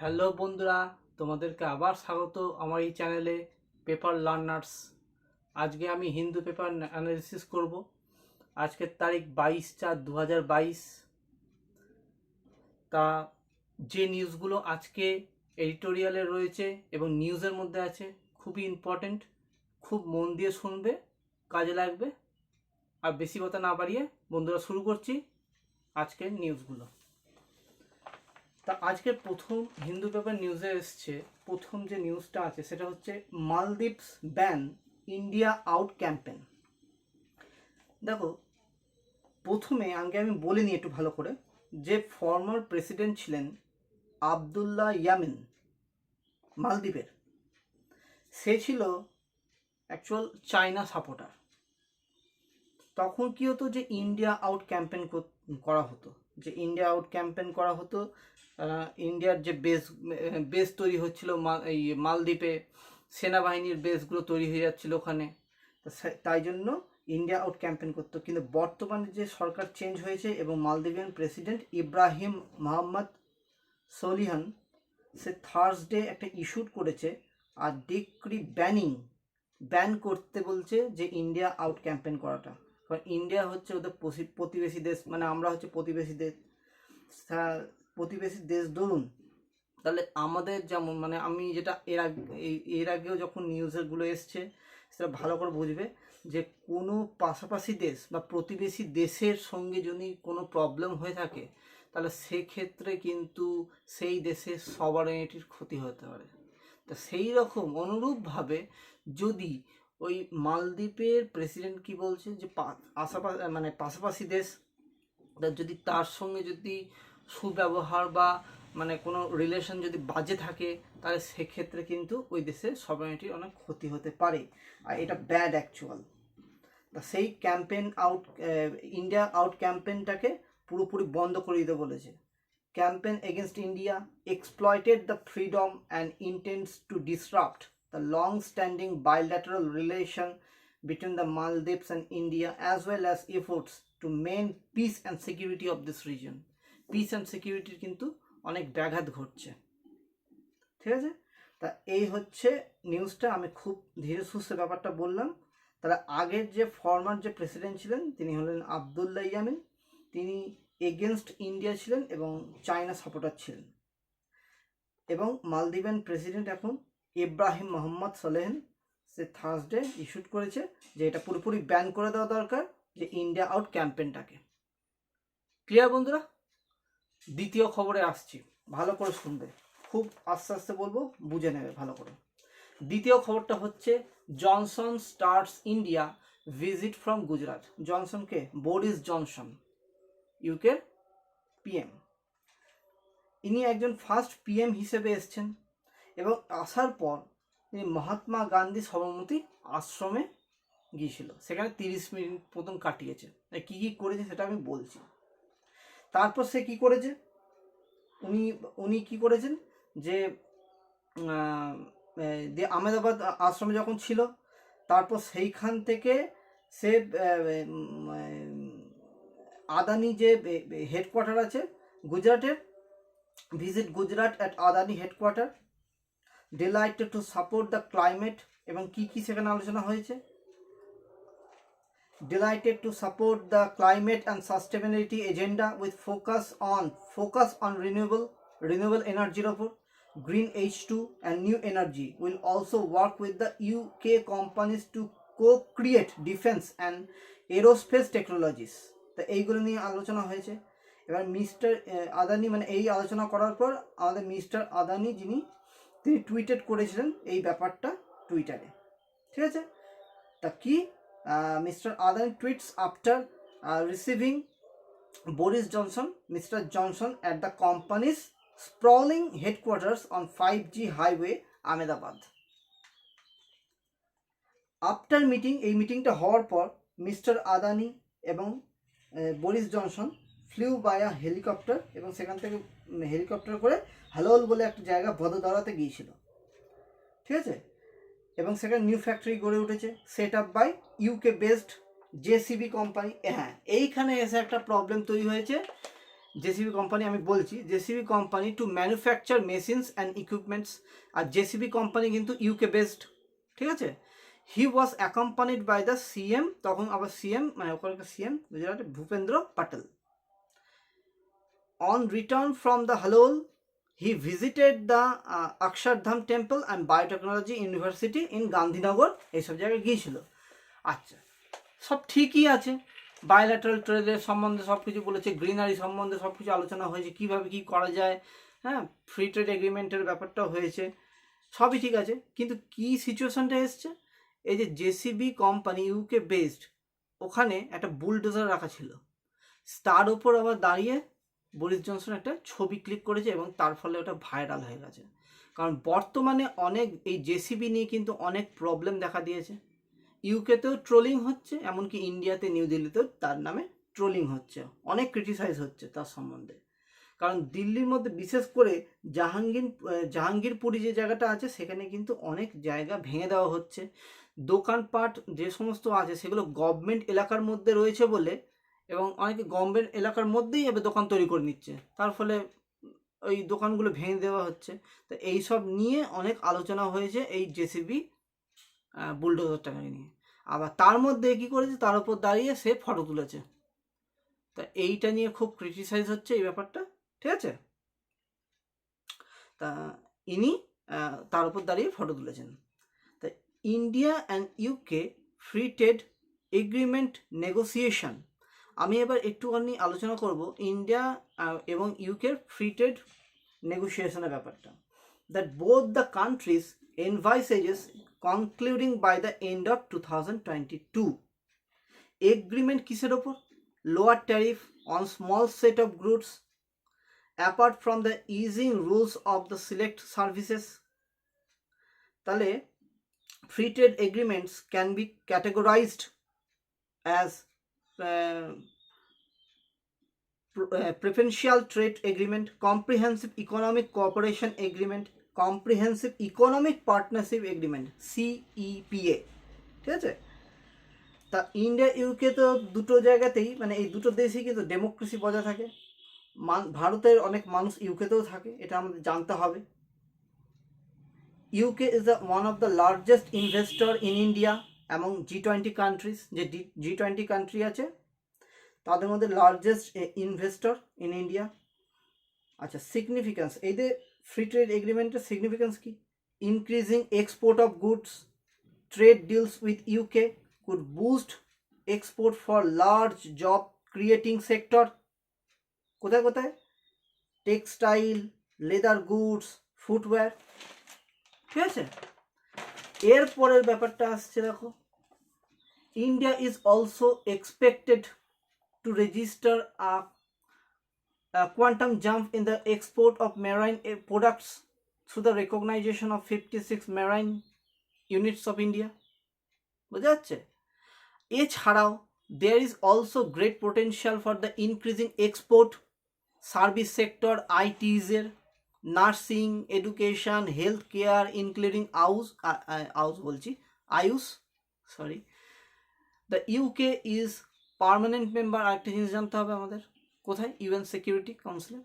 Hello বন্ধুরা, তোমাদেরকে আবার স্বাগত আমার এই চ্যানেলে পেপার লার্নার্স। আজকে আমি হিন্দু পেপার অ্যানালিসিস করব। আজকের তারিখ 22/4/2022। তা যে নিউজগুলো আজকে এডিটোরিয়ালে রয়েছে এবং নিউজের মধ্যে আছে খুবই ইম্পর্টেন্ট, খুব মন দিয়ে শুনবে, কাজে লাগবে। আর বেশি কথা না বাড়িয়ে বন্ধুরা শুরু করছি আজকের নিউজগুলো। তা আজকের প্রথম হিন্দু পেপার নিউজে এসছে, প্রথম যে নিউজটা আছে সেটা হচ্ছে Maldives ban India out campaign. দেখো, প্রথমে আগে আমি বলে নিই একটু ভালো করে, যে ফর্মার প্রেসিডেন্ট ছিলেন আবদুল্লাহ ইয়ামিন মালদ্বীপের, সে ছিল অ্যাকচুয়াল চায়না সাপোর্টার। তখন কি হতো, যে ইন্ডিয়া আউট ক্যাম্পেন করা হতো, ইন্ডিয়ার যে বেস তৈরি হচ্ছিল এই মালদ্বীপে, সেনাবাহিনীর বেসগুলো তৈরি হয়ে যাচ্ছিল ওখানে, তাই জন্য ইন্ডিয়া আউট ক্যাম্পেন করতো। কিন্তু বর্তমানে যে সরকার চেঞ্জ হয়েছে এবং মালদ্বীপিয়ান প্রেসিডেন্ট ইব্রাহিম মোহাম্মদ সোলিহান, সে থার্সডে একটা ইস্যুড করেছে আর ডিক্রি ব্যান করতে বলছে যে ইন্ডিয়া আউট ক্যাম্পেন করাটা। কারণ ইন্ডিয়া হচ্ছে ওদের প্রতিবেশী দেশ, মানে আমরা হচ্ছে প্রতিবেশী দেশ ধরুন। তাহলে আমাদের যেমন, মানে আমি যেটা এর আগেও যখন নিউজগুলো এসছে সেটা ভালো করে বুঝবে, যে কোনো পাশাপাশি দেশ বা প্রতিবেশী দেশের সঙ্গে যদি কোনো প্রবলেম হয়ে থাকে, তাহলে সেক্ষেত্রে কিন্তু সেই দেশের সভারেনিটির ক্ষতি হতে পারে। তা সেই রকম অনুরূপভাবে যদি ওই মালদ্বীপের প্রেসিডেন্ট কি বলছে, যে পাশাপাশি দেশ যদি তার সঙ্গে যদি সুব্যবহার বা মানে কোনো রিলেশন যদি বাজে থাকে, তাহলে সেক্ষেত্রে কিন্তু ওই দেশের সভারেনিটির অনেক ক্ষতি হতে পারে, আর এটা ব্যাড অ্যাকচুয়াল। তা সেই ইন্ডিয়া আউট ক্যাম্পেনটাকে পুরোপুরি বন্ধ করে দিতে বলেছে। Campaign against India exploited the freedom and intends to disrupt the long-standing bilateral relation between the Maldives and India, as well as efforts to maintain peace and security of this region. Peace and security কিন্তু অনেক ব্যাঘাত ঘটছে। ঠিক আছে, তা এই হচ্ছে নিউজটা। আমি খুব ধীরে সুস্থে ব্যাপারটা বললাম। তাহলে আগের যে ফর্মার যে প্রেসিডেন্ট ছিলেন তিনি হলেন আবদুল্লাহ ইয়ামিন, তিনি এগেনস্ট ইন্ডিয়া ছিলেন এবং চায়না সাপোর্টার ছিলেন। এবং মালদ্বীপিয়ান প্রেসিডেন্ট এখন ইব্রাহিম মোহাম্মদ সোলেহান, সে থার্সডে ইস্যুড করেছে যে এটা পুরোপুরি ব্যান করে দেওয়া দরকার, যে ইন্ডিয়া আউট ক্যাম্পেনটাকে। ক্লিয়ার বন্ধুরা? দ্বিতীয় খবরে আসছি, ভালো করে শুনবে, খুব আস্তে আস্তে বলবো, বুঝে নেবে ভালো করে। দ্বিতীয় খবরটা হচ্ছে Johnson starts India visit from Gujarat. জনসনকে বরিস জনসন, ইউকের পিএম, ইনি একজন ফার্স্ট পিএম হিসেবে এসছেন এবং আসার পর তিনি মহাত্মা গান্ধী সবরমতী আশ্রমে গিয়েছিল। সেখানে 30 মিনিট মতন কাটিয়েছে। কী কী করেছে সেটা আমি বলছি। তারপর সে কি করেছে, উনি কি করেছেন, যে আহমেদাবাদ আশ্রমে যখন ছিল, তারপর সেইখান থেকে সে আদানি যে হেডকোয়ার্টার আছে গুজরাটের, visit Gujarat at Adani headquarter, delighted to support the climate, এবং কি কি সেখানে আলোচনা হয়েছে। Delighted to support the climate and sustainability agenda with focus on renewable energy report, green H2 and new energy. Will also work with the UK companies to co-create defense and aerospace technologies. তো এইগুলো নিয়ে আলোচনা হয়েছে। এবার mister Adani, মানে এই আলোচনা করার পর আমাদের মিস্টার আদানি তিনি টুইটেড করেছিলেন এই ব্যাপারটা টুইটারে। ঠিক আছে, তা কি Mr. Adani tweets after receiving Mr. Johnson at the company's sprawling headquarters on 5G highway, Ahmedabad. After meeting, এই মিটিংটা হওয়ার পর মিস্টার আদানি এবং বরিস জনসন ফ্লিউ বায়া হেলিকপ্টার, এবং সেখান থেকে হেলিকপ্টার করে হালোল বলে একটা জায়গা ভদোদরাতে গিয়েছিল। ঠিক আছে, এবং সেখানে নিউ ফ্যাক্টরি গড়ে উঠেছে, set up by UK based JCB company. হ্যাঁ, এইখানে এসে একটা প্রবলেম তৈরি হয়েছে, জেসিবি কোম্পানি আমি বলছি, JCB company to manufacture machines and equipments. আর জেসিবি কোম্পানি কিন্তু ইউকে বেসড, ঠিক আছে। He was accompanied by the CM, তখন আবার সিএম মানে ওখানকার CM Gujarat Bhupendra Patel. On return from the Halol he visited the Akshardham temple and biotechnology university in Gandhinagar, এইসব জায়গায় গিয়েছিল। আচ্ছা, সব ঠিকই আছে, বায়োল্যাটারাল ট্রেডের সম্বন্ধে সব কিছু বলেছে, গ্রিনারি সম্বন্ধে সব কিছু আলোচনা হয়েছে, কীভাবে কী করা যায়, হ্যাঁ, ফ্রি ট্রেড এগ্রিমেন্টের ব্যাপারটাও হয়েছে, সবই ঠিক আছে। কিন্তু কি সিচুয়েশনটা এসছে, এই যে জেসিবি কোম্পানি ইউকে বেসড, ওখানে একটা বুলডোজার রাখা ছিল, তার উপর আবার দাঁড়িয়ে বরিস জনসন একটা ছবি ক্লিক করেছে এবং তার ফলে ওটা ভাইরাল হয়ে গেছে। কারণ বর্তমানে অনেক এই জেসিবি নিয়ে কিন্তু অনেক প্রবলেম দেখা দিয়েছে। ইউকেতেও ট্রোলিং হচ্ছে, এমনকি ইন্ডিয়াতে নিউ দিল্লিতেও তার নামে ট্রোলিং হচ্ছে, অনেক ক্রিটিসাইজ হচ্ছে তার সম্বন্ধে। কারণ দিল্লির মধ্যে বিশেষ করে জাহাঙ্গীরপুরি যে জায়গাটা আছে সেখানে কিন্তু অনেক জায়গা ভেঙে দেওয়া হচ্ছে। দোকানপাট যে সমস্ত আছে সেগুলো গভর্নমেন্ট এলাকার মধ্যে রয়েছে বলে, এবং অনেকে গভর্নমেন্ট এলাকার মধ্যেই এবার দোকান তৈরি করে নিচ্ছে, তার ফলে ওই দোকানগুলো ভেঙে দেওয়া হচ্ছে। তো এইসব নিয়ে অনেক আলোচনা হয়েছে এই জেসিবি বুলডোজারটাকে নিয়ে। আবার তার মধ্যে কি করেছে, তার উপর দাঁড়িয়ে সে ফটো তুলেছে। তা এইটা নিয়ে খুব ক্রিটিসাইজ হচ্ছে এই ব্যাপারটা, ঠিক আছে। তা ইনি তার উপর দাঁড়িয়ে ফটো তুলেছেন। তা India and UK free trade agreement negotiation, আমি এবার একটুখানি আলোচনা করব ইন্ডিয়া এবং ইউকের ফ্রি ট্রেড নেগোসিয়েশনের ব্যাপারটা। That both the countries envisages concluding by the end of 2022. Agreement কিসের ওপর? Lower tariff on small set of goods apart from the easing rules of the select services. তাহলে free trade agreements can be categorised as preferential trade agreement, comprehensive economic cooperation agreement, comprehensive economic partnership agreement, CEPA, ঠিক আছে। তা India UK তো দুটো জায়গাতেই, মানে এই দুটো দেশেই কিন্তু ডেমোক্রেসি বজায় থাকে। ভারতের অনেক মানুষ ইউকেতেও থাকে, এটা আমাদের জানতে হবে। UK is the one of the largest investor in India among G20 countries. যে G20 কান্ট্রি আছে তাদের মধ্যে লার্জেস্ট ইনভেস্টর ইন ইন্ডিয়া। আচ্ছা, সিগনিফিক্যান্স, এই যে ফ্রি ট্রেড এগ্রিমেন্টের সিগনিফিক্যান্স কি? Increasing export of goods, trade deals with UK could boost export for large job creating sector. কোথায় কোথায়? টেক্সটাইল, লেদার গুডস, ফুটওয়্যার, ঠিক আছে। এরপরের ব্যাপারটা আসছে, দেখো, India is also expected to register a quantum jump in the export of marine products through the recognition of 56 marine units of India. বোঝা যাচ্ছে? এছাড়াও there is also great potential for the increasing export service sector, ITs এর, nursing, education, health care including Ayush. The UK is permanent member. আরেকটা জিনিস জানতে হবে আমাদের, কোথায়? UN সিকিউরিটি কাউন্সিলে।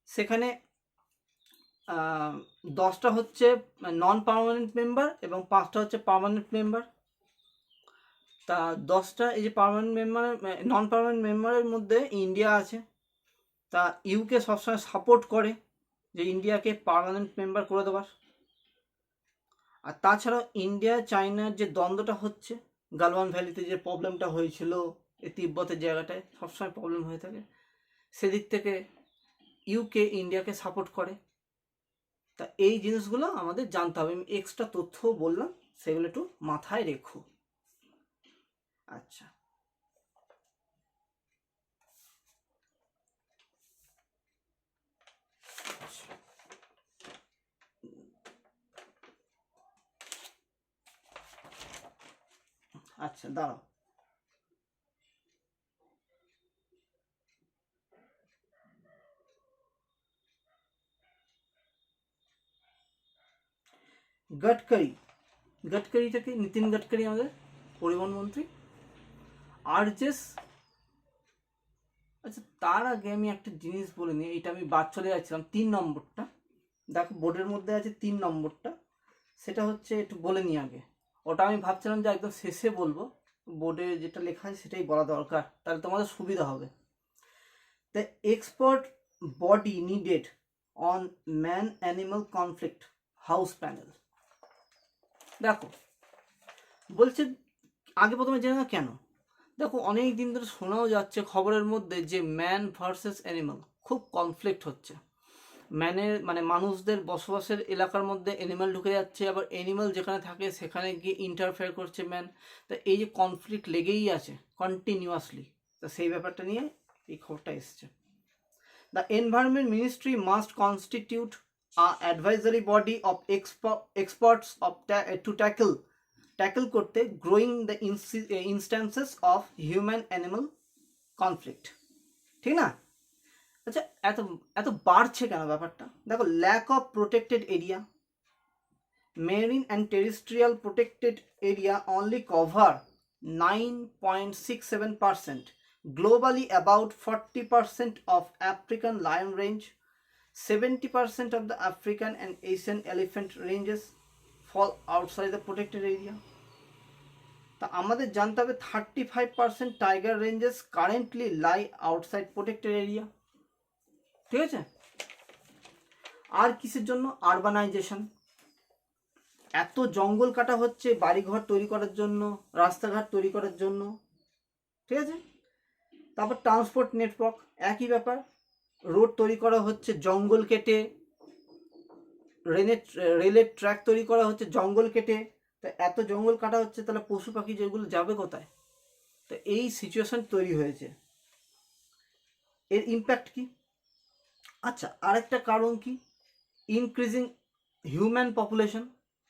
সেখানে 10টা হচ্ছে নন পার্মানেন্ট মেম্বার এবং 5টা হচ্ছে পার্মানেন্ট মেম্বার। তা 10টা এই যে পার্মানেন্ট মেম্বার, নন পার্মানেন্ট মেম্বারের মধ্যে ইন্ডিয়া আছে। তা ইউকে সবসময় সাপোর্ট করে যে ইন্ডিয়াকে পার্মানেন্ট মেম্বার করে দেওয়ার। আর তাছাড়াও ইন্ডিয়া চায়নার যে দ্বন্দ্বটা হচ্ছে, গালওয়ান ভ্যালিতে যে প্রবলেমটা হয়েছিল, এই তিব্বতের জায়গাটায় সবসময় প্রবলেম হয়ে থাকে, সেদিক থেকে ইউকে ইন্ডিয়াকে সাপোর্ট করে। তা এই জিনিসগুলো আমাদের জানতে হবে। আমি এক্সট্রা তথ্য বললাম, সেগুলো একটু মাথায় রেখো। আচ্ছা, আচ্ছা দাঁড়াও, গডকারি থেকে নীতিন গডকারি আমাদের পরিবহন মন্ত্রী আরজেস। আচ্ছা, তার আগে আমি একটা জিনিস বলে নিই, এটা আমি বাদ চলে যাচ্ছিলাম 3 নম্বরটা, দেখো বোর্ডের মধ্যে আছে 3 নম্বরটা, সেটা হচ্ছে একটু বলে নিই আগে। ওটা আমি ভাবছিলাম যে একদম শেষে বলবো, বোর্ডে যেটা লেখা আছে সেটাই বলা দরকার, তাহলে তোমাদের সুবিধা হবে। The expert body needed on man animal conflict house panel. দেখো বলছে, আগে প্রথমে জেনে না কেন, দেখো অনেক দিন ধরে শোনাও যাচ্ছে খবরের মধ্যে যে ম্যান ভার্সেস অ্যানিমাল খুব কনফ্লিক্ট হচ্ছে। ম্যানের মানে মানুষদের বসবাসের এলাকার মধ্যে অ্যানিমাল ঢুকে যাচ্ছে, আবার অ্যানিমাল যেখানে থাকে সেখানে গিয়ে ইন্টারফেয়ার করছে ম্যান। তা এই যে কনফ্লিক্ট লেগেই আছে কন্টিনিউয়াসলি, তা সেই ব্যাপারটা নিয়ে এই খবরটা এসছে। The environment ministry must constitute a advisory body of experts of to tackle করতে growing the instances of human animal conflict. ঠিক না? আচ্ছা, এত এত বাড়ছে কেন ব্যাপারটা? দেখো, lack of protected area, marine and terrestrial protected area only cover 9.67%, globally about 40% of African lion range, 70% of the African and Asian elephant ranges fall outside the protected area. তা আমাদের জানতে হবে 35% টাইগার রেঞ্জেস কারেন্টলি লাই outside protected area. ঠিক আছে? আর কিসের জন্য? Urbanisation, এত জঙ্গল কাটা হচ্ছে বাড়িঘর তৈরি করার জন্য, রাস্তাঘাট তৈরি করার জন্য। ঠিক আছে? তারপর ট্রান্সপোর্ট নেটওয়ার্ক, একই ব্যাপার, রোড তৈরি করা হচ্ছে জঙ্গল কেটে, রেলের ট্র্যাক তৈরি করা হচ্ছে জঙ্গল কেটে। তা এত জঙ্গল কাটা হচ্ছে, তাহলে পশু পাখি যেগুলো যাবে কোথায়? তো এই সিচুয়েশন তৈরি হয়েছে। এর ইম্প্যাক্ট কি? আচ্ছা, আরেকটা কারণ কি? ইনক্রিজিং হিউম্যান পপুলেশন,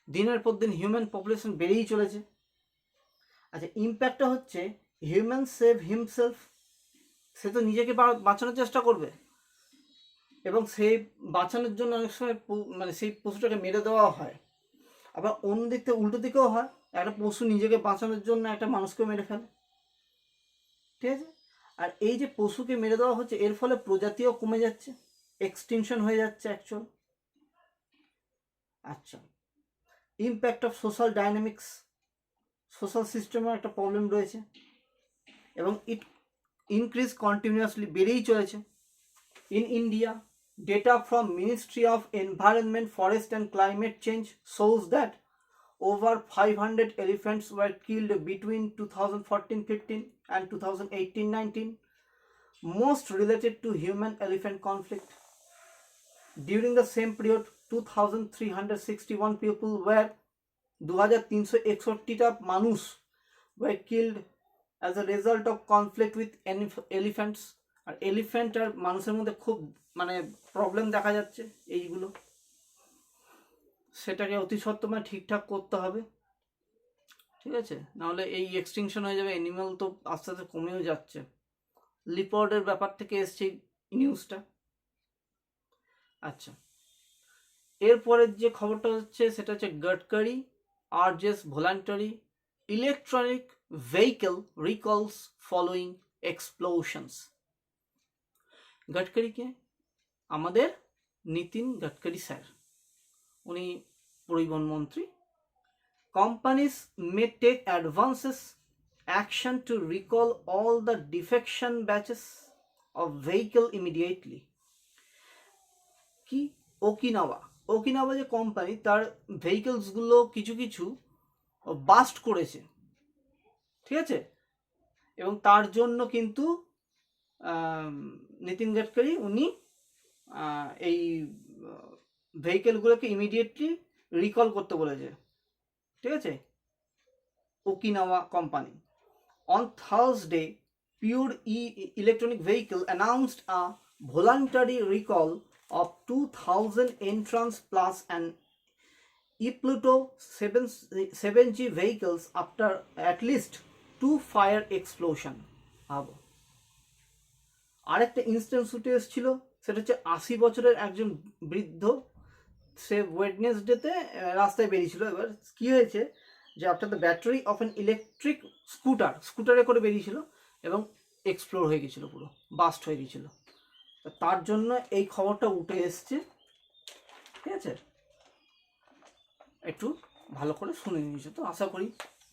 দিনের পর দিন হিউম্যান পপুলেশন বেড়েই চলেছে। আচ্ছা, ইম্প্যাক্টটা হচ্ছে হিউম্যান সেভ হিমসেলফ, সে তো নিজেকে বাঁচানোর চেষ্টা করবে, এবং সেই বাঁচানোর জন্য অনেক সময় মানে সেই পশুটাকে মেরে দেওয়া হয়। আবার অন্য দিক থেকে উল্টো দিকেও হয়, একটা পশু নিজেকে বাঁচানোর জন্য একটা মানুষকেও মেরে ফেলে। ঠিক আছে? আর এই যে পশুকে মেরে দেওয়া হচ্ছে, এর ফলে প্রজাতিও কমে যাচ্ছে, এক্সটিংশন হয়ে যাচ্ছে অ্যাকচুয়াল। আচ্ছা, impact of social dynamics, social সিস্টেমের একটা প্রবলেম রয়েছে, এবং ইট ইনক্রিজ কন্টিনিউয়াসলি, বেড়েই চলেছে। In India, data from Ministry of Environment, Forest and Climate Change shows that over 500 elephants were killed between 2014-15 and 2018-19, most related to human-elephant conflict. During the same period, 2,361 people were 2361টা মানুষ were killed as a result of conflict with elephants. আর elephant আর মানুষের মধ্যে খুব মানে problem দেখা যাচ্ছে এইগুলো, সেটাকে অতি সত্বর ঠিকঠাক করতে হবে। ঠিক আছে? নাহলে এই এক্সটিংশন হয়ে যাবে, অ্যানিমাল তো আস্তে আস্তে কমেও যাচ্ছে। লিপার্ডের ব্যাপার থেকে এসছে নিউজটা। আচ্ছা, এরপরের যে খবরটা হচ্ছে সেটা হচ্ছে Gadkari urges voluntary electronic vehicle recalls following explosions. গডকারিকে আমাদের নীতিন গডকারি স্যার, উনি পরিবহন মন্ত্রী। Companies may take advances action to recall all the defection batches of vehicle immediately. কি? ওকিনাওয়া যে কোম্পানি, তার ভেহিকলসগুলো কিছু কিছু বাস্ট করেছে। ঠিক আছে? এবং তার জন্য কিন্তু নীতিন গডকারি উনি এই ভেহিকেলগুলোকে ইমিডিয়েটলি রিকল করতে বলেছে। ঠিক আছে? Okinawa company. On Thursday, pure electronic vehicle announced a voluntary recall of 2000 entrance plus an e-Pluto 7G vehicles after at least 2 fire explosion. আরেকটা ইনস্ট্যান্স উঠে এসেছিল, সেটা হচ্ছে 80 বছরের একজন বৃদ্ধ, সে ওয়েডনেসডেতে রাস্তায় বেরিয়েছিল। এবার কী হয়েছে যে after the battery of an electric স্কুটারে করে বেরিয়েছিল, এবং এক্সপ্লোর হয়ে গেছিলো, পুরো বাস্ট হয়ে গেছিলো। তার জন্য এই খবরটা উঠে এসছে, ঠিক আছে? একটু ভালো করে শুনে নিয়েছো তো, আশা করি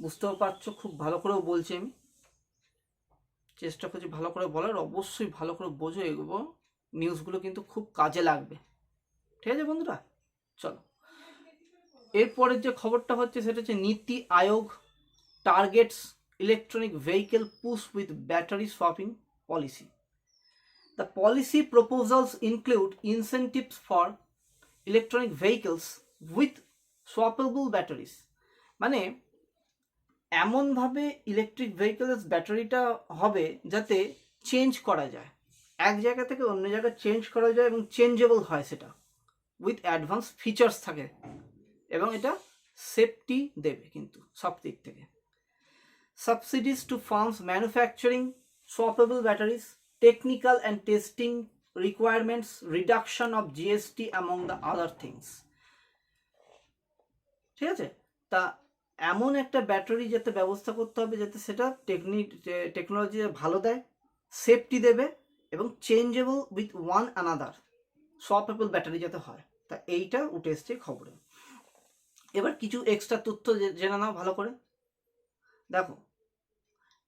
বুঝতেও পারছো। খুব ভালো করেও বলছি, আমি চেষ্টা করছি ভালো করে বলার। অবশ্যই ভালো করে বোঝো, এগুলো নিউজগুলো কিন্তু খুব কাজে লাগবে, ঠিক আছে বন্ধুরা? চলো, এরপরের যে খবরটা হচ্ছে সেটা হচ্ছে NITI Aayog targets electronic vehicle push with battery swapping policy. The policy proposals include incentives for electronic vehicles with swappable batteries. মানে এমনভাবে ইলেকট্রিক ভেহিকেলস ব্যাটারিটা হবে যাতে চেঞ্জ করা যায়, এক জায়গা থেকে অন্য জায়গায় চেঞ্জ করা যায় এবং চেঞ্জেবল হয় সেটা, উইথ অ্যাডভান্স ফিচার্স থাকে, এবং এটা সেফটি দেবে কিন্তু সব দিক থেকে। Subsidies to firms manufacturing swappable batteries, technical and testing requirements, reduction of GST among the other things. ঠিক আছে? তা এমন একটা ব্যাটারি যাতে ব্যবস্থা করতে হবে যাতে সেটা টেকনোলজি ভালো দেয়, সেফটি দেবে এবং changeable with one another, swappable battery যাতে হয়। তা এইটা উঠে এসছে খবরে। এবার কিছু এক্সট্রা তথ্য জেনে নাও ভালো করে। দেখো,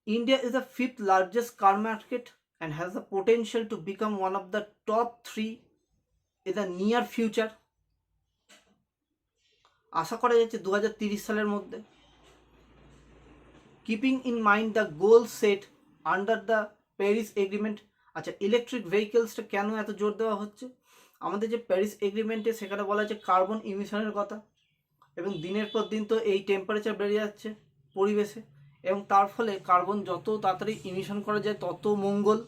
India is the 5th largest car market and has the potential to become one of the top 3 in the near future. আশা করা যাচ্ছে 2030 সালের মধ্যে। Keeping in mind the goal set under the Paris Agreement. আচ্ছা, electric ভেহিকেলসটা কেন এত জোর দেওয়া হচ্ছে? আমাদের যে প্যারিস এগ্রিমেন্টে সেখানে বলা আছে কার্বন ইমিশনের কথা, এবং দিনের পর দিন তো এই টেম্পারেচার বেড়ে যাচ্ছে পরিবেশে, এবং তার ফলে কার্বন যত তাড়াতাড়ি ইমিশন করা যায় তত মঙ্গল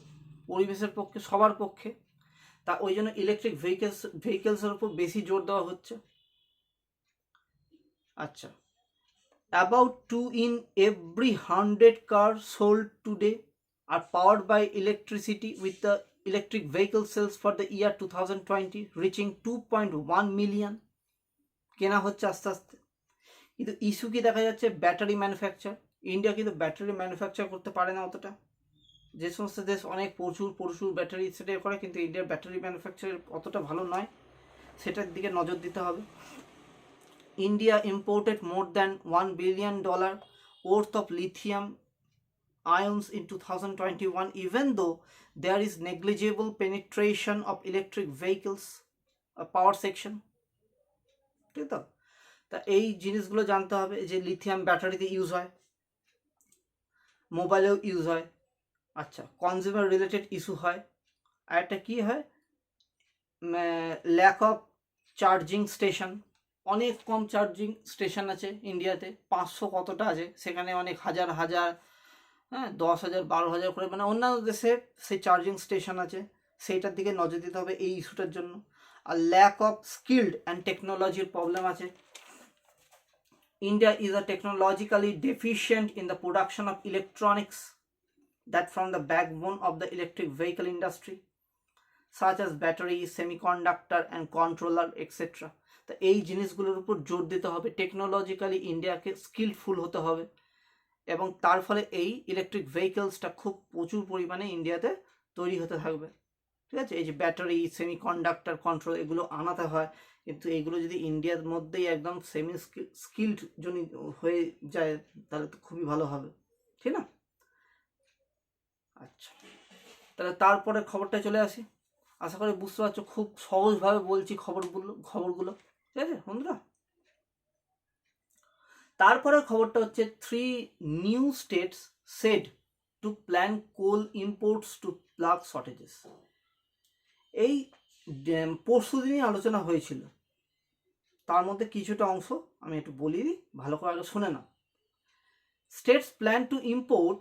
পরিবেশের পক্ষে, সবার পক্ষে। তা ওই জন্য ইলেকট্রিক ভেহিকেলসের উপর বেশি জোর দেওয়া হচ্ছে। আচ্ছা, about 2 in every 100 cars sold today are powered by electricity, with the electric vehicle sales for the year 2020 reaching 2.1 million. কেনা হচ্ছে আস্তে আস্তে। কিন্তু ইস্যু কি দেখা যাচ্ছে? Battery manufacture. ইন্ডিয়া কিন্তু ব্যাটারি ম্যানুফ্যাকচার করতে পারে না অতটা। যে সমস্ত দেশ অনেক প্রচুর ব্যাটারি সেটা করে, কিন্তু ইন্ডিয়ার ব্যাটারি ম্যানুফ্যাকচার অতটা ভালো নয়, সেটার দিকে নজর দিতে হবে। India imported more than $1 billion worth of lithium ions in 2021, even though there is negligible penetration of electric vehicles power section. ঠিক তো? তা এই জিনিসগুলো জানতে হবে যে লিথিয়াম ব্যাটারিতে ইউজ হয়, মোবাইলেও ইউজ হয়। আচ্ছা, কনজিউমার রিলেটেড ইস্যু হয়। আর একটা কী হয়? Lack of charging station. অনেক কম চার্জিং স্টেশন আছে ইন্ডিয়াতে, 500 কতটা আছে, সেখানে অনেক হাজার, হ্যাঁ 10,000 12,000 করে, মানে অন্যান্য দেশে সেই চার্জিং স্টেশন আছে, সেইটার দিকে নজর দিতে হবে এই ইস্যুটার জন্য। আর ল্যাক অফ স্কিল্ড অ্যান্ড টেকনোলজির প্রবলেম আছে। India is a technologically deficient in the production of electronics that form the backbone of the electric vehicle industry, such as battery, semiconductor and controller etc. তো এই জিনিসগুলোর উপর জোর দিতে হবে, technologically ইন্ডিয়াকে স্কিলফুল হতে হবে, এবং তার ফলে এই ইলেকট্রিক ভেহিকেলসটা খুব প্রচুর পরিমাণে ইন্ডিয়াতে তৈরি হতে থাকবে। ঠিক আছে? এই যে ব্যাটারি, সেমিকন্ডাক্টর, কন্ট্রোল, এগুলো আনাতে হয়, কিন্তু এইগুলো যদি ইন্ডিয়ার মধ্যেই একদম সেমি স্কিলড যদি হয়ে যায় তাহলে তো খুবই ভালো হবে, ঠিক না? আচ্ছা, তাহলে তারপরে খবরটা চলে আসি। আশা করি বুঝতে পারছো, খুব সহজভাবে বলছি খবরগুলো, ঠিক আছে বন্ধুরা? তারপরে খবরটা হচ্ছে 3 new states said to plan coal imports to plug shortages. এই পরশু দিনই আলোচনা হয়েছিল, তার মধ্যে কিছুটা অংশ আমি একটু বলি দিই, ভালো করে আগে শুনে নাও। States plan to import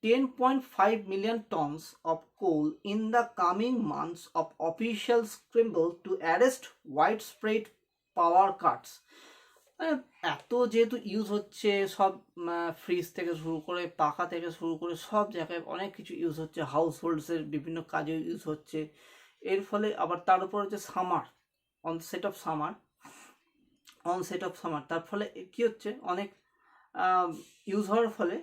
10.5 million tons of coal in the coming months of official scramble to arrest widespread power cuts. এত যেহেতু ইউজ হচ্ছে, সব ফ্রিজ থেকে শুরু করে, পাখা থেকে শুরু করে সব জায়গায় অনেক কিছু ইউজ হচ্ছে, হাউস হোল্ডসের বিভিন্ন কাজে ইউজ হচ্ছে। এর ফলে আবার তার উপর হচ্ছে সামার, অনসেট অফ সামার, তার ফলে কী হচ্ছে, অনেক ইউজ হওয়ার ফলে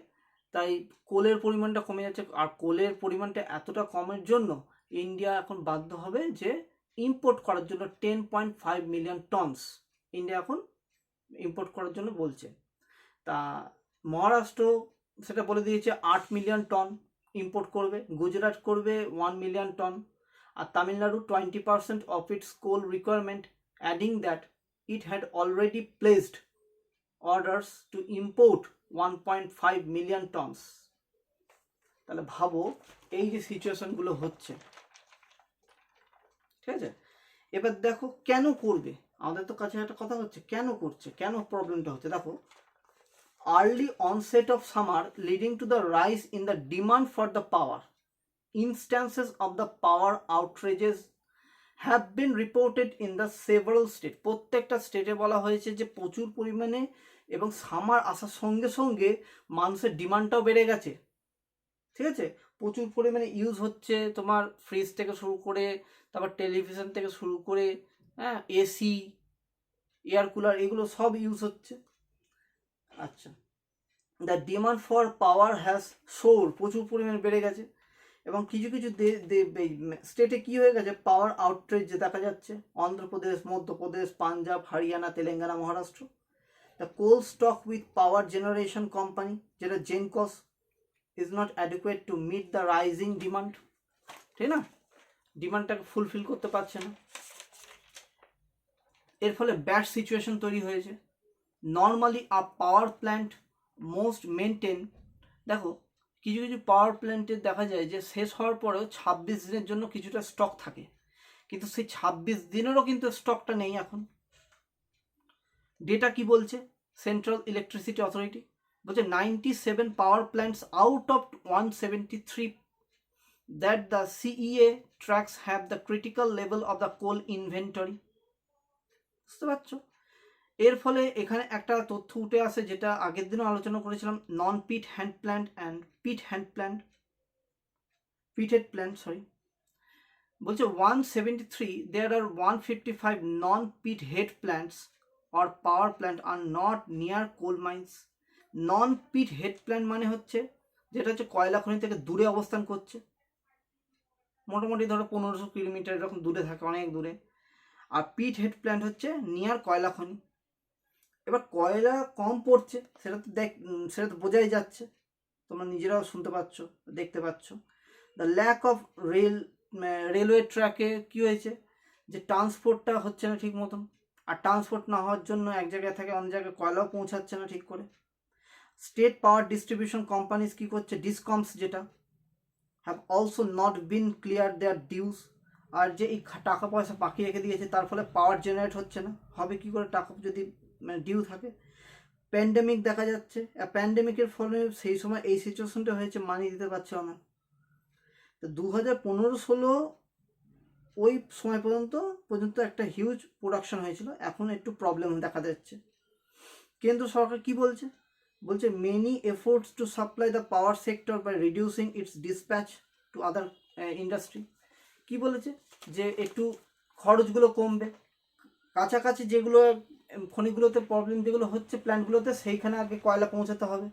তাই কোলের পরিমাণটা কমে যাচ্ছে, আর কোলের পরিমাণটা এতটা কমের জন্য ইন্ডিয়া এখন বাধ্য হবে যে ইম্পোর্ট করার জন্য 10.5 মিলিয়ন টনস ইন্ডিয়া এখন ইম্পোর্ট করার জন্য বলছে। তা মহারাষ্ট্র সেটা বলে দিয়েছে 8 মিলিয়ন টন ইম্পোর্ট করবে, গুজরাট করবে 1 মিলিয়ন টন, আর Tamil Nadu 20% of its coal requirement, adding that it had already placed orders to import 1.5 million tonnes. তাহলে ভাবো এই যে সিচুয়েশনগুলো হচ্ছে, ঠিক আছে। এবার দেখো কেন করবে, আমাদের তো কাছে একটা কথা হচ্ছে কেন করছে, কেন প্রবলেমটা হচ্ছে। দেখো, early onset of summer leading to the rise in the demand for the power. Instances of the power outages have been reported in the several states. প্রত্যেকটা স্টেটে বলা হয়েছে যে প্রচুর পরিমাণে এবং সামার আসার সঙ্গে সঙ্গে মানুষের ডিমান্ডটাও বেড়ে গেছে, ঠিক আছে। প্রচুর পরিমাণে ইউজ হচ্ছে, তোমার ফ্রিজ থেকে শুরু করে, তারপর টেলিভিশন থেকে শুরু করে, হ্যাঁ, এসি, এয়ার কুলার, এগুলো সব ইউজ হচ্ছে। আচ্ছা, the demand for power has soar, প্রচুর পরিমাণে বেড়ে গেছে। এবং কিছু কিছু স্টেটে কী হয়ে গেছে, পাওয়ার আউটরেজ যে দেখা যাচ্ছে, Andhra Pradesh, Madhya Pradesh, Punjab, Haryana, Telangana, Maharashtra. The coal stock with power generation company, যেটা gencos, is not adequate to meet the rising demand, ঠিক না, ডিমান্ডটাকে ফুলফিল করতে পারছে না। এর ফলে ব্যাড সিচুয়েশন তৈরি হয়েছে। নর্মালি আ পাওয়ার প্ল্যান্ট মোস্ট মেনটেন, দেখো কিছু কিছু পাওয়ার প্ল্যান্টে দেখা যায় যে শেষ হওয়ার পরেও 26 দিনের জন্য কিছুটা স্টক থাকে, কিন্তু সেই 26 দিনেরও কিন্তু স্টকটা নেই এখন। ডেটা কি বলছে, সেন্ট্রাল ইলেকট্রিসিটি অথরিটি বলছে 97 power plants out of 173 that the CEA tracks have the critical level of the coal inventory. বুঝতে পারছো? এর ফলে এখানে একটা তথ্য উঠে আসে, যেটা আগের দিনও আলোচনা করেছিলাম, non pithead plant and pithead plant, বলছে 173, there are 155 non pit head plants or power plant are not near coal mines. Non pit head plant মানে হচ্ছে যেটা হচ্ছে কয়লা খনি থেকে দূরে অবস্থান করছে, মোটামুটি ধরো 1500 কিলোমিটার এরকম দূরে থাকে, অনেক দূরে। আর পিট হেড প্ল্যান্ট হচ্ছে নিয়ার কয়লা খনি। এবার কয়লা কম পড়ছে, সেটা তো বোঝাই যাচ্ছে, তোমরা নিজেরাও শুনতে পাচ্ছ, দেখতে পাচ্ছ। দ্য ল্যাক অফ রেলওয়ে ট্র্যাকে কী হয়েছে, যে ট্রান্সপোর্টটা হচ্ছে না ঠিক মতন, আর ট্রান্সপোর্ট না হওয়ার জন্য এক জায়গায় থেকে অন্য জায়গায় কয়লাও পৌঁছাচ্ছে না ঠিক করে। স্টেট পাওয়ার ডিস্ট্রিবিউশন কোম্পানিজ কী করছে, ডিসকমস যেটা, have also not been clear their dues, আর যে এই টাকা পয়সা বাকি রেখে দিয়েছে তার ফলে পাওয়ার জেনারেট হচ্ছে না, হবে কি করে টাকা যদি ডিউ থাকে। প্যান্ডেমিক দেখা যাচ্ছে, প্যান্ডেমিকের ফলে সেই সময় এই সিচুয়েশনটা হয়েছে, মানিয়ে দিতে পারছে না। তো 2015-16 ওই সময় পর্যন্ত একটা হিউজ প্রোডাকশন হয়েছিল, এখন একটু প্রবলেম দেখা যাচ্ছে। কেন্দ্র সরকার কি বলছে, many efforts to supply the power sector by reducing its dispatch to other industry. কি বলেছে, যে একটু খরচগুলো কমবে, কাছাকাছি যেগুলো খনিগুলোতে প্রবলেম যেগুলো হচ্ছে প্ল্যান্টগুলোতে, সেইখানে আগে কয়লা পৌঁছাতে হবে।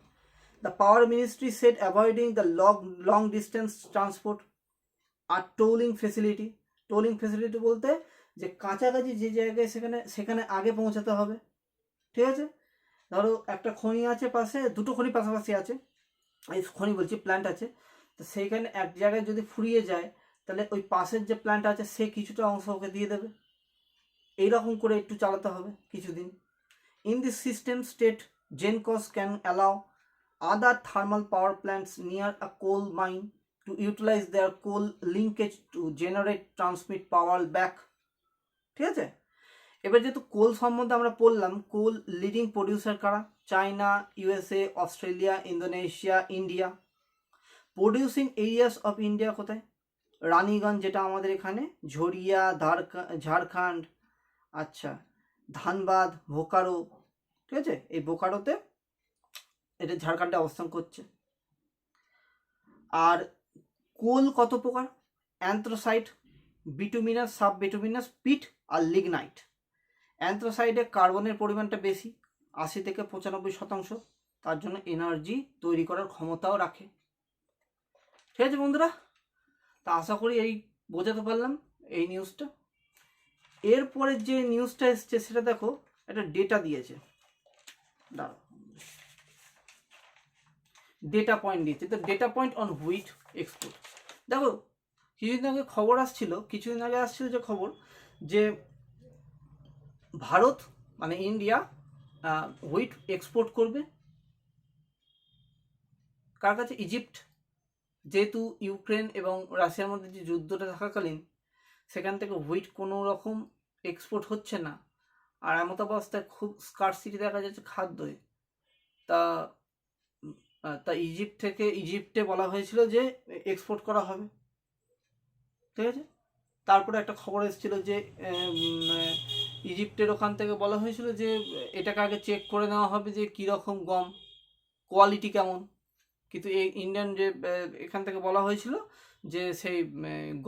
The power ministry said avoiding the long distance transport আর টোলিং ফেসিলিটি বলতে যে কাছাকাছি যে জায়গায় সেখানে আগে পৌঁছাতে হবে, ঠিক আছে। ধরো একটা খনি আছে পাশে, দুটো খনি পাশাপাশি আছে, এই খনি বলছি প্ল্যান্ট আছে, তো সেইখানে এক জায়গায় যদি ফুরিয়ে যায় তাহলে ওই পাশের যে প্ল্যান্ট আছে সে কিছুটা অংশ ওকে দিয়ে দেবে, এইরকম করে একটু চালাতে হবে কিছুদিন। In this system state gencos can allow other thermal power plants near a coal mine to utilize their coal linkage to generate transmit power back, ঠিক আছে। এবার যেহেতু কোল সম্বন্ধে আমরা পড়লাম, কোল লিডিং প্রডিউসার কারা, China, USA, Australia, Indonesia, India. Producing areas of India কোথায়, রানীগঞ্জ যেটা আমাদের এখানে, ঝরিয়া, ঝাড়খণ্ড, আচ্ছা, ধানবাদ, বোকারো, ঠিক আছে, এই বোকারোতে এটা ঝাড়খণ্ডে অবস্থান করছে। আর কোল কত প্রকার, অ্যান্থ্রাসাইট, বিটুমিনাস, সাব বিটুমিনাস, পিট আর লিগনাইট। অ্যান্থ্রাসাইডে কার্বনের পরিমাণটা বেশি, 80 থেকে 95%। তার জন্য এনার্জি তৈরি করার ক্ষমতাও রাখে। ঠিক আছে বন্ধুরা, তা আশা করি এই বোঝাতে পারলাম এই নিউজটা। এরপরে যে নিউজটা এসছে সেটা দেখো, একটা ডেটা দিয়েছে, দাঁড়াও, ডেটা পয়েন্ট দিয়েছে। তো data point on wheat export. দেখো কিছুদিন আগে খবর আসছিল, যে খবর যে ভারত মানে ইন্ডিয়া হুইট এক্সপোর্ট করবে কার কাছে? ইজিপ্ট। যেহেতু ইউক্রেন এবং রাশিয়ার মধ্যে যে যুদ্ধটা থাকাকালীন সেখান থেকে হুইট কোনো রকম এক্সপোর্ট হচ্ছে না, আর এমত অবস্থায় খুব স্কারসিটি দেখা যাচ্ছে খাদ্যে। তা তা ইজিপ্টে বলা হয়েছিল যে এক্সপোর্ট করা হবে। ঠিক আছে, তারপরে একটা খবর এসেছিল যে ইজিপ্টের ওখান থেকে বলা হয়েছিল যে এটাকে আগে চেক করে নেওয়া হবে যে কীরকম গম, কোয়ালিটি কেমন। কিন্তু এই ইন্ডিয়ান যে এখান থেকে বলা হয়েছিল যে সেই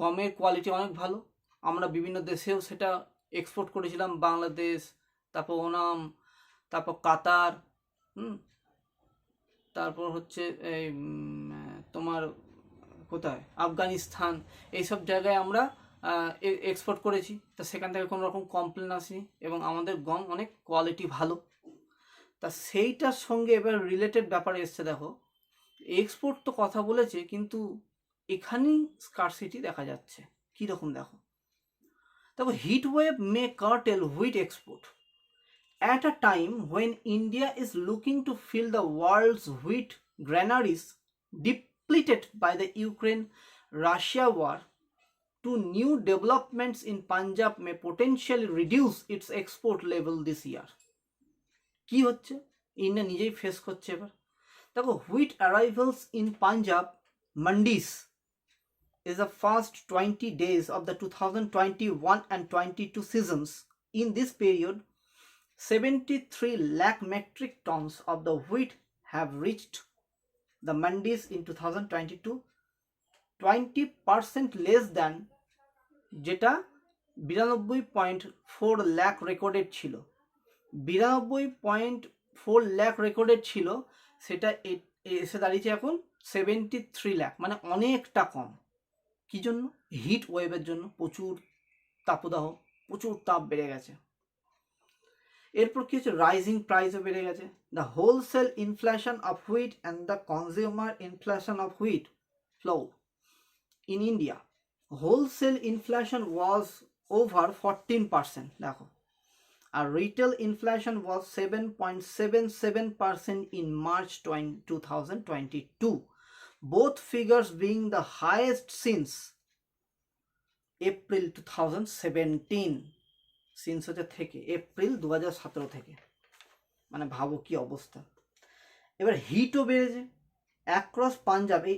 গমের কোয়ালিটি অনেক ভালো। আমরা বিভিন্ন দেশেও সেটা এক্সপোর্ট করেছিলাম, বাংলাদেশ, তারপর ওনাম, তারপর কাতার, তারপর হচ্ছে এই তোমার কোথায় আফগানিস্তান, এইসব জায়গায় আমরা এক্সপোর্ট করেছি। তা সেখান থেকে কোনো রকম কমপ্লেন আসেনি এবং আমাদের গম অনেক কোয়ালিটি ভালো। তা সেইটার সঙ্গে এবার রিলেটেড ব্যাপারে এসছে। দেখো এক্সপোর্ট তো কথা বলেছে, কিন্তু এখানেই স্কারসিটি দেখা যাচ্ছে। কীরকম দেখো, heat wave May cartel wheat export at a time when India is looking to fill the world's wheat granaries depleted by the Ukraine-Russia war. Two new developments in Punjab may potentially reduce its export level this year. কি হচ্ছে? India নিজেই face করছে এবার। দেখো wheat arrivals in Punjab mandis is the first 20 days of the 2021 and 22 seasons. In this period, 73 lakh metric tons of the wheat have reached the mandis in 2022, 20% less than যেটা 92.4 lakh recorded ছিল। 92.4 lakh recorded ছিল, সেটা এসে দাঁড়িয়েছে এখন 73 লাখ, মানে অনেকটা কম। কি জন্য? হিট ওয়েভের জন্য। প্রচুর তাপদাহ, প্রচুর তাপ বেড়ে গেছে। এরপর কি হচ্ছে? রাইজিং প্রাইসও বেড়ে গেছে। The wholesale inflation of wheat and the consumer inflation of wheat flow in India. Wholesale inflation was over 14%, দেখো, আর retail inflation was 7.77% in March 2022, both figures being the highest since April 2017. Since হচ্ছে থেকে April 2017 থেকে, মানে ভাবো কি অবস্থা। এবার হিটও বেড়েছে অ্যাক্রস পাঞ্জাব। এই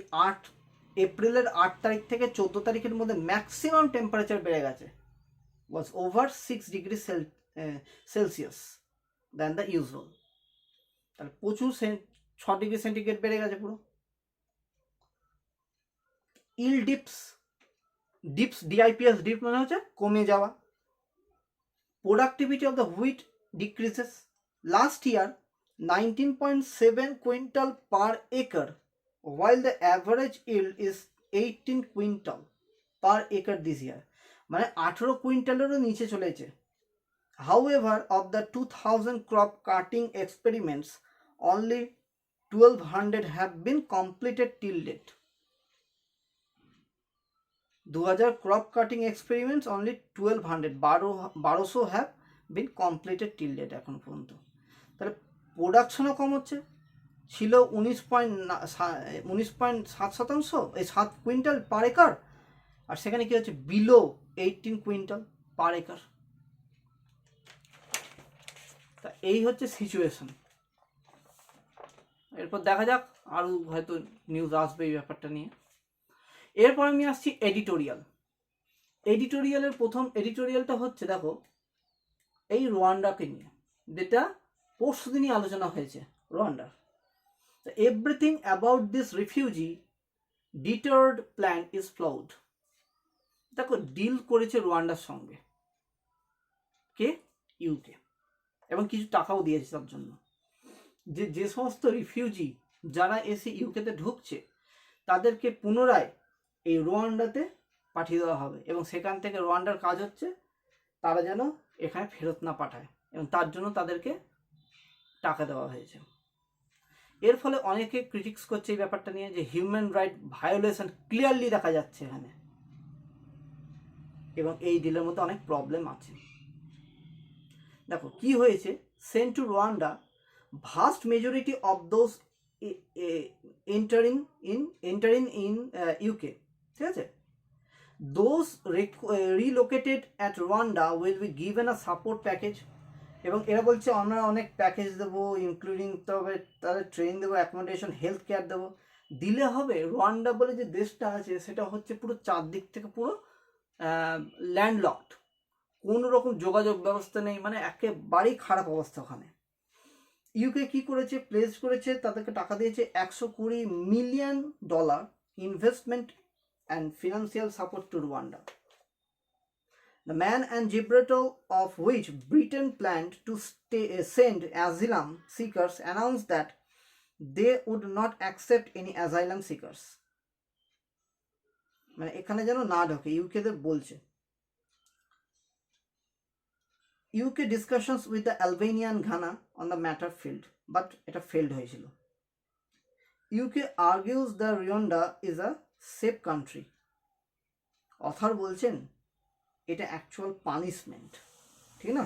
এপ্রিলের 8 তারিখ থেকে 14 তারিখের মধ্যে ম্যাক্সিমাম টেম্পারেচার বেড়ে গেছে, was over 6 degree Celsius than the usual. তাহলে প্রচুর 6 ডিগ্রি সেন্টিগ্রেড বেড়ে গেছে পুরো। ইল ডিপস ডিপ মানে হচ্ছে কমে যাওয়া। Productivity of the wheat decreases. Last year, 19.7 quintal per acre, while the average yield is 18 quintal per acre this year. মানে 18 কুইন্টালেরও নিচে চলেছে। However, of the 2000 crop cutting experiments, only 1200 have been completed till date. 2000 crop cutting experiments, only 1200 have been completed till date এখন পর্যন্ত। তাহলে প্রোডাকশনও কম হচ্ছে। ছিল 19.7 এই 7 quintal পার acre, আর সেখানে কি হচ্ছে? বিলো 18 কুইন্টাল পার একর। তা এই হচ্ছে সিচুয়েশন। এরপর দেখা যাক, আরও হয়তো নিউজ আসবে এই ব্যাপারটা নিয়ে। এরপর আমি আসছি এডিটোরিয়ালের প্রথম এডিটোরিয়ালটা হচ্ছে, দেখো, এই রোয়ান্ডাকে নিয়ে, যেটা পরশু দিনই আলোচনা হয়েছে। রোয়ান্ডার, everything about this refugee deterred plan is flawed. দেখো ডিল করেছে রোয়ান্ডার সঙ্গে কে? ইউকে, এবং কিছু টাকাও দিয়েছে তার জন্য। যে সমস্ত রিফিউজি যারা এসে ইউকেতে ঢুকছে তাদেরকে পুনরায় এই রুয়ান্ডাতে পাঠিয়ে দেওয়া হবে, এবং সেখান থেকে রুয়ান্ডার কাজ হচ্ছে তারা যেন এখানে ফেরত না পাঠায়, এবং তার জন্য তাদেরকে টাকা দেওয়া হয়েছে। এর ফলে অনেকে ক্রিটিক্স করছে এই ব্যাপারটা নিয়ে যে হিউম্যান রাইট ভায়োলেশন ক্লিয়ারলি দেখা যাচ্ছে এখানে, এবং এই ডিলের মধ্যে অনেক প্রবলেম আছে। দেখো কি হয়েছে, sent to Rwanda vast majority of those entering in UK, ঠিক আছে, those relocated at Rwanda will be given a support package, এবং এরা বলছে আমরা অনেক প্যাকেজ দেবো, ইনক্লুডিং তবে তাদের ট্রেন দেবো, অ্যাকোমোডেশন, হেলথ কেয়ার দেবো, দিলে হবে। রুয়ান্ডা বলে যে দেশটা আছে সেটা হচ্ছে পুরো চারদিক থেকে পুরো ল্যান্ডলকড, কোনো রকম যোগাযোগ ব্যবস্থা নেই, মানে একেবারেই খারাপ অবস্থা ওখানে। ইউকে কি করেছে, প্লেস করেছে, তাদেরকে টাকা দিয়েছে $120 million investment and financial support to Rwanda, the man and Gibraltar of which Britain planned to send asylum seekers announced that they would not accept any asylum seekers, মানে এখানে যেন না ঢোকে, ইউকেতে বলছে। UK discussions with the Albania and Ghana on the matter failed, but এটা failed হয়েছিল। UK argues the Rwanda is a safe country, author বলছেন এটা অ্যাকচুয়াল পানিশমেন্ট, ঠিক না,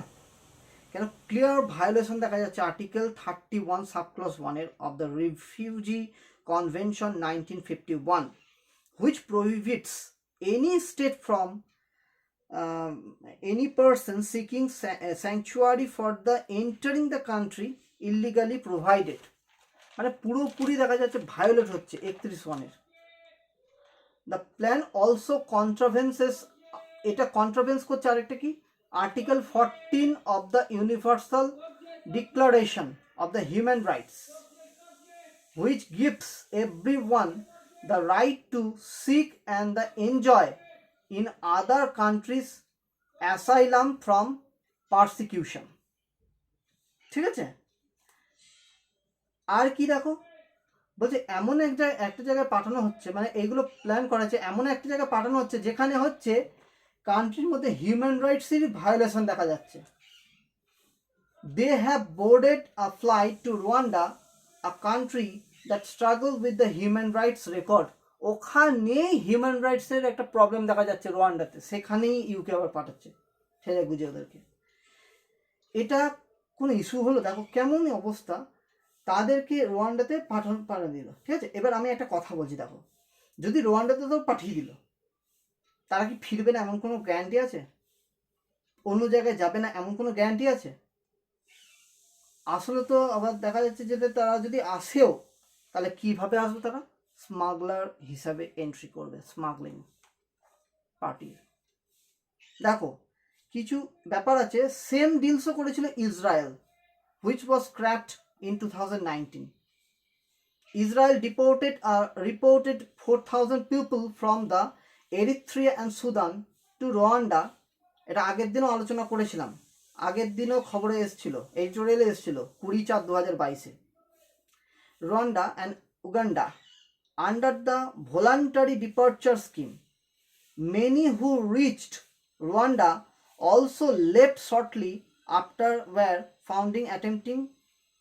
কেন ক্লিয়ার ভায়োলেশন দেখা যাচ্ছে article 31 subclause 1 of the refugee convention 1951, which prohibits any state from any person seeking sanctuary for the entering the country illegally provided, মানে পুরোপুরি দেখা যাচ্ছে ভায়োলেট হচ্ছে 31 দ্য প্ল্যান অলসো কন্ট্রাভেন্সেস, এটা কন্ট্রাভেন্স করছে আরেকটা কি, article 14 of the universal declaration of the human rights, which gives everyone the right to seek and the enjoy in other countries asylum from persecution, ঠিক আছে। আর কি দেখো বলছে, এমন একটা জায়গায় পাঠানো হচ্ছে, মানে এইগুলো প্ল্যান করা হচ্ছে, এমন একটা জায়গায় পাঠানো হচ্ছে যেখানে হচ্ছে কান্ট্রির মধ্যে হিউম্যান রাইটসেরই ভায়োলেশন দেখা যাচ্ছে। They have boarded a flight to Rwanda, a country that struggle with the human rights record, ওখানেই হিউম্যান রাইটসের একটা প্রবলেম দেখা যাচ্ছে রুয়ান্ডাতে, সেখানেই ইউকে আবার পাঠাচ্ছে ছেড়ে বুঝে ওদেরকে। এটা কোনো ইস্যু হলো, দেখো কেমন অবস্থা, তাদেরকে রুয়ান্ডাতে পাঠিয়ে দিল, ঠিক আছে। এবার আমি একটা কথা বলছি, দেখো যদি রুয়ান্ডাতে তো পাঠিয়ে দিল, তারা কি ফিরবে না এমন কোনো গ্যারান্টি আছে? অন্য জায়গায় যাবে না এমন কোনো গ্যারান্টি আছে? আসলে তো আবার দেখা যাচ্ছে যে তারা যদি আসেও তাহলে কিভাবে আসবে, তারা স্মাগলার হিসাবে এন্ট্রি করবে, স্মাগলিং পার্টির। দেখো কিছু ব্যাপার আছে, সেম ডিলসও করেছিল Israel, which was scrapped in 2019. Israel reported 4,000 people from the Eritrea and Sudan to Rwanda, এটা আগের দিনও আলোচনা করেছিলাম, আগের দিনও খবরে এসেছিল, এডিটোরিয়ালে এসেছিল 20/4/2022-এ। Rwanda and Uganda under the voluntary departure scheme. Many who reached Rwanda also left shortly after were found attempting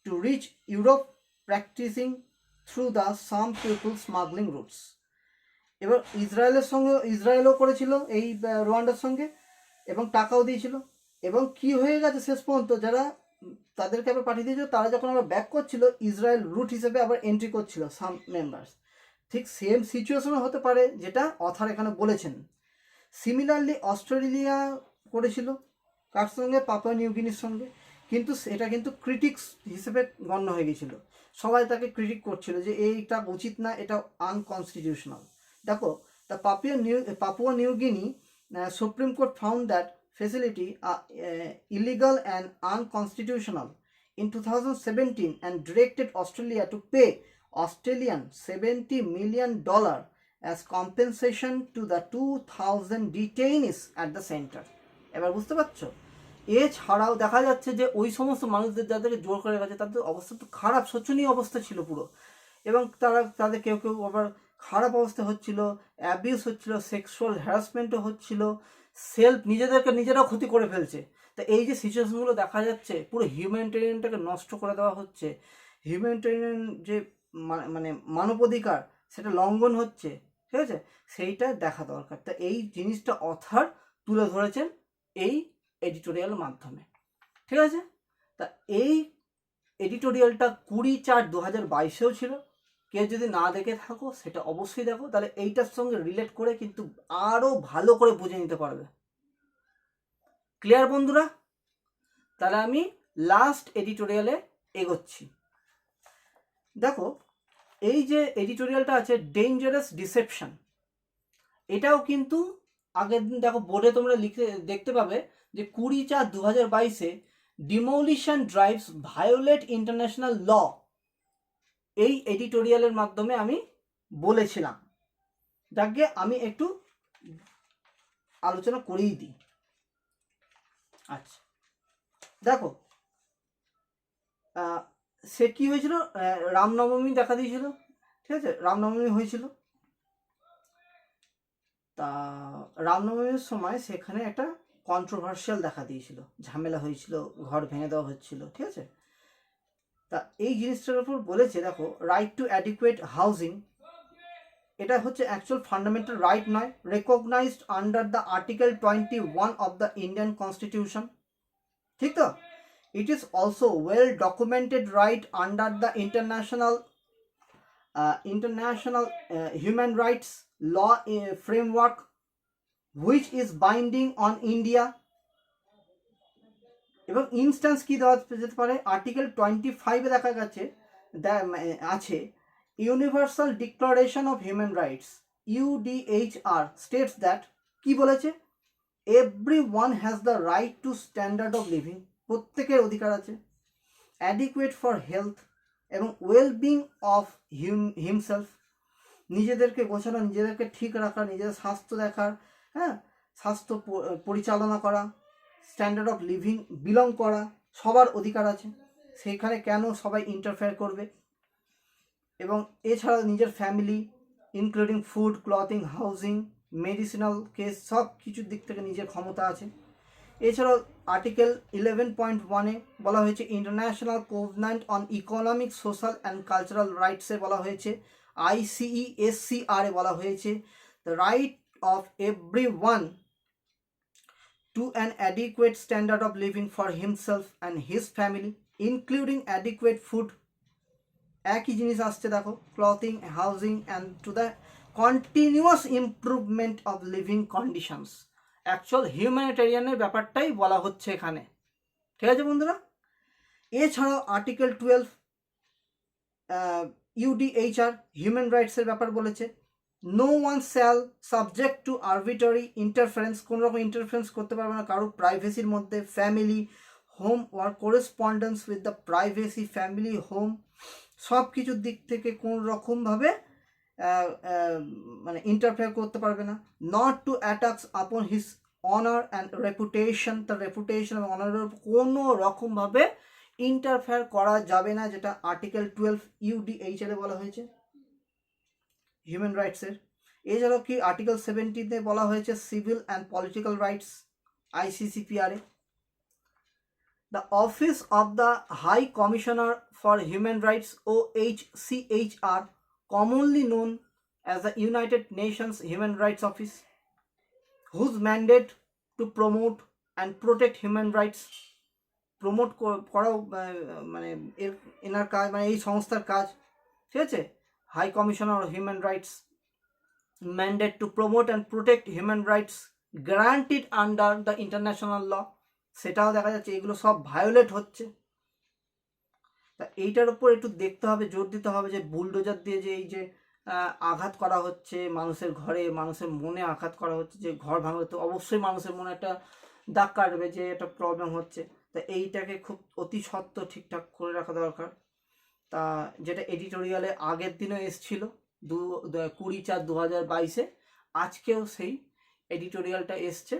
to reach Europe practicing through the some people smuggling routes. এবার ইসরায়েলও করেছিল এই রুয়ান্ডার সঙ্গে, এবং টাকাও দিয়েছিল, এবং কি হয়ে গেছে শেষ পর্যন্ত যারা তাদেরকে আবার পাঠিয়ে দিয়েছিল, তারা যখন আবার ব্যাক করছিল ইসরায়েল রুট হিসেবে আবার এন্ট্রি করছিল সাম মেম্বার্স। ঠিক সেম সিচুয়েশনও হতে পারে যেটা অথার এখানে বলেছেন। সিমিলারলি অস্ট্রেলিয়া করেছিল, কার সঙ্গে, পাপুয়া নিউগিনির সঙ্গে, কিন্তু এটা কিন্তু ক্রিটিক্স হিসেবে গণ্য হয়ে গেছিল, সবাই তাকে ক্রিটিক করছিল যে এইটা উচিত না, এটা আনকনস্টিটিউশনাল। দেখো the Papua New Guinea supreme court found that facility illegal and unconstitutional in 2017 and directed Australia to pay Australian $70 million as compensation to the 2,000 detainees at the center. এবার বুঝতে পারছো এছাড়াও দেখা যাচ্ছে যে ওই সমস্ত মানুষদের যাদেরকে জোর করে গেছে তাদের অবস্থা তো খারাপ, শোচনীয় অবস্থা ছিল পুরো, এবং তাদের কেউ কেউ আবার খারাপ অবস্থা হচ্ছিল, অ্যাবিউস হচ্ছিল, সেক্সুয়াল হ্যারাসমেন্টও হচ্ছিল, নিজেদেরকে নিজেরাও ক্ষতি করে ফেলছে। তা এই যে সিচুয়েশনগুলো দেখা যাচ্ছে, পুরো হিউম্যানিটেরিয়ানটাকে নষ্ট করে দেওয়া হচ্ছে, হিউম্যানিটেরিয়ান যে মানে মানবাধিকার সেটা লঙ্ঘন হচ্ছে, ঠিক আছে, সেইটা দেখা দরকার। তা এই জিনিসটা অথার তুলে ধরেছেন এই এডিটোরিয়াল মাধ্যমে, ঠিক আছে। তা এই এডিটোরিয়ালটা 20/4/2022-এও ছিল। কেউ যদি না দেখে থাকো সেটা অবশ্যই দেখো, তাহলে এইটার সঙ্গে রিলেট করে কিন্তু আরও ভালো করে বুঝে নিতে পারবে। ক্লিয়ার বন্ধুরা? তাহলে আমি লাস্ট এডিটোরিয়ালে এগোচ্ছি। দেখো এই যে এডিটোরিয়ালটা আছে ডেঞ্জারাস ডিসেপশন, এটাও কিন্তু আগের দিন দেখো বোর্ডে তোমরা লিখে দেখতে পাবে যে 20/4/2022-এ demolition drives violate international law, এই এডিটোরিয়ালের মাধ্যমে আমি বলেছিলাম। যাকে আমি একটু আলোচনা করেই দিই। আচ্ছা দেখো সে কি হয়েছিল, রামনবমী দেখা দিয়েছিল, ঠিক আছে, রামনবমী হয়েছিল। তা রামনবমীর সময় সেখানে একটা কন্ট্রোভার্সিয়াল দেখা দিয়েছিল, ঝামেলা হয়েছিল, ঘর ভেঙে দেওয়া হচ্ছিল, ঠিক আছে। তা এই জিনিসটার উপর বলেছে দেখো, রাইট টু অ্যাডিকুয়েট হাউজিং, এটা হচ্ছে অ্যাকচুয়াল ফান্ডামেন্টাল রাইট নয়, recognised under the article 21 of the Indian constitution, ঠিক তো। It is also well documented right under the international human rights law framework which is binding on India. এবং instance কি দেওয়া যেতে পারে, আর্টিকেল 25-এ দেখা গেছে আছে universal declaration of human rights UDHR states that, কি বলেছে, everyone has the right to standard of living, প্রত্যেকের অধিকার আছে, অ্যাডিকুয়েট ফর হেলথ এবং ওয়েলবিং অফ হিমসেলফ, নিজেদেরকে গোছানো, নিজেদেরকে ঠিক রাখা, নিজেদের স্বাস্থ্য দেখার, হ্যাঁ, স্বাস্থ্য পরিচালনা করা, স্ট্যান্ডার্ড অফ লিভিং বিলং করা, সবার অধিকার আছে, সেইখানে কেন সবাই ইন্টারফেয়ার করবে। এবং এছাড়া নিজের family including food, clothing, housing, medicinal case, সব কিছুর দিক থেকে নিজের ক্ষমতা আছে। এছাড়াও আর্টিকেল 11.1-এ বলা হয়েছে international covenant on economic, social and cultural রাইটসে বলা হয়েছে, ICESCR-এ বলা হয়েছে the right of everyone to an adequate standard of living for himself and his family, including adequate food, একই জিনিস আসছে দেখো, clothing, housing and to the continuous improvement of living conditions. Actual হিউম্যানিটেরিয়ানের ব্যাপারটাই বলা হচ্ছে এখানে, ঠিক আছে বন্ধুরা। এছাড়াও আর্টিকেল 12 UDHR হিউম্যান রাইটসের ব্যাপার বলেছে, no one shall subject to arbitrary interference, কোনো রকম ইন্টারফারেন্স করতে পারবে না কারো প্রাইভেসির মধ্যে, family, home or correspondence with the privacy, family, home, সব কিছুর দিক থেকে কোনো রকমভাবে মানে ইন্টারফেয়ার করতে পারবে না। Not to attacks upon his honour and reputation, তার রেপুটেশন এবং অনারের উপর কোনো রকমভাবে ইন্টারফেয়ার করা যাবে না, যেটা আর্টিকেল 12 UDHR-এ বলা হয়েছে হিউম্যান রাইটসের। এছাড়াও কি আর্টিকেল 17-তে বলা হয়েছে সিভিল অ্যান্ড পলিটিক্যাল রাইটস, ICCPR-এ। The office of the high commissioner for human rights OHCHR, commonly known as the United Nations Human Rights Office, whose mandate to promote and protect human rights, promote করাও মানে এনার কাজ, মানে এই সংস্থার কাজ, ঠিক আছে। High commissioner of human rights, mandate to promote and protect human rights guaranteed under the international law, সেটাও দেখা যাচ্ছে এগুলো সব ভায়োলেট হচ্ছে। তা এইটার উপর একটু দেখতে হবে, জোর দিতে হবে যে বুলডোজার দিয়ে যে এই যে আঘাত করা হচ্ছে মানুষের ঘরে, মানুষের মনে আঘাত করা হচ্ছে, যে ঘর ভাঙলে তো অবশ্যই মানুষের মনে একটা দাগ কাটবে যে একটা প্রবলেম হচ্ছে। তা এইটাকে খুব অতি সত্ত্বর ঠিকঠাক করে রাখা দরকার। তা যেটা এডিটোরিয়ালে আগের দিনও এসছিল 20/4/2022-এ, আজকেও সেই এডিটোরিয়ালটা এসছে,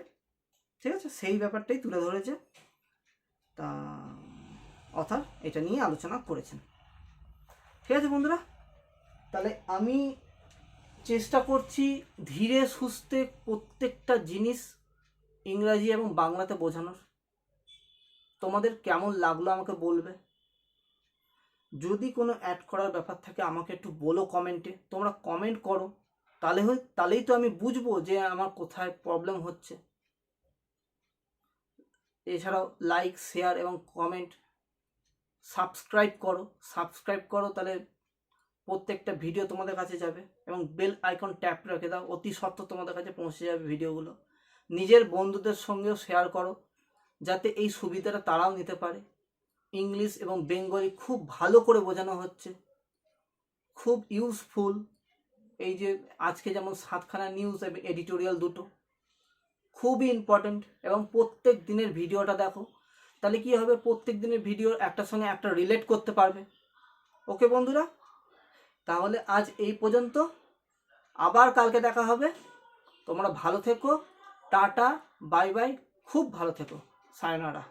ঠিক আছে, সেই ব্যাপারটাই তুলে ধরেছে। তা অথর এটা নিয়ে আলোচনা করেছেন। ঠিক আছে বন্ধুরা, তাহলে আমি চেষ্টা করছি ধীরে সুস্থে প্রত্যেকটা জিনিস ইংরাজি এবং বাংলাতে বোঝানোর। তোমাদের কেমন লাগলো আমাকে বলবে। যদি কোনো অ্যাড করার ব্যাপার থাকে আমাকে একটু বলো কমেন্টে। তোমরা কমেন্ট করো, তাহলেই তো আমি বুঝবো যে আমার কোথায় প্রবলেম হচ্ছে। এছাড়াও লাইক, শেয়ার এবং কমেন্ট, সাবস্ক্রাইব করো, তাহলে প্রত্যেকটা ভিডিও তোমাদের কাছে যাবে। এবং বেল আইকন ট্যাপ রেখে দাও, অতি সত্ত্বর তোমাদের কাছে পৌঁছে যাবে ভিডিওগুলো। নিজের বন্ধুদের সঙ্গেও শেয়ার করো, যাতে এই সুবিধাটা তারাও নিতে পারে। ইংলিশ এবং বেঙ্গলি খুব ভালো করে বোঝানো হচ্ছে, খুব ইউজফুল। এই যে আজকে যেমন 7খানা নিউজ এবং এডিটোরিয়াল দুটো খুবই ইম্পর্টেন্ট। এবং প্রত্যেক দিনের ভিডিওটা দেখো, তাহলে কি হবে, প্রত্যেক দিনের ভিডিও একটার সঙ্গে একটা রিলেট করতে পারবে। ওকে বন্ধুরা, তাহলে আজ এই পর্যন্ত, আবার কালকে দেখা হবে। তোমরা ভালো থেকো, টাটা, বাই বাই, খুব ভালো থেকো, সায়োনারা।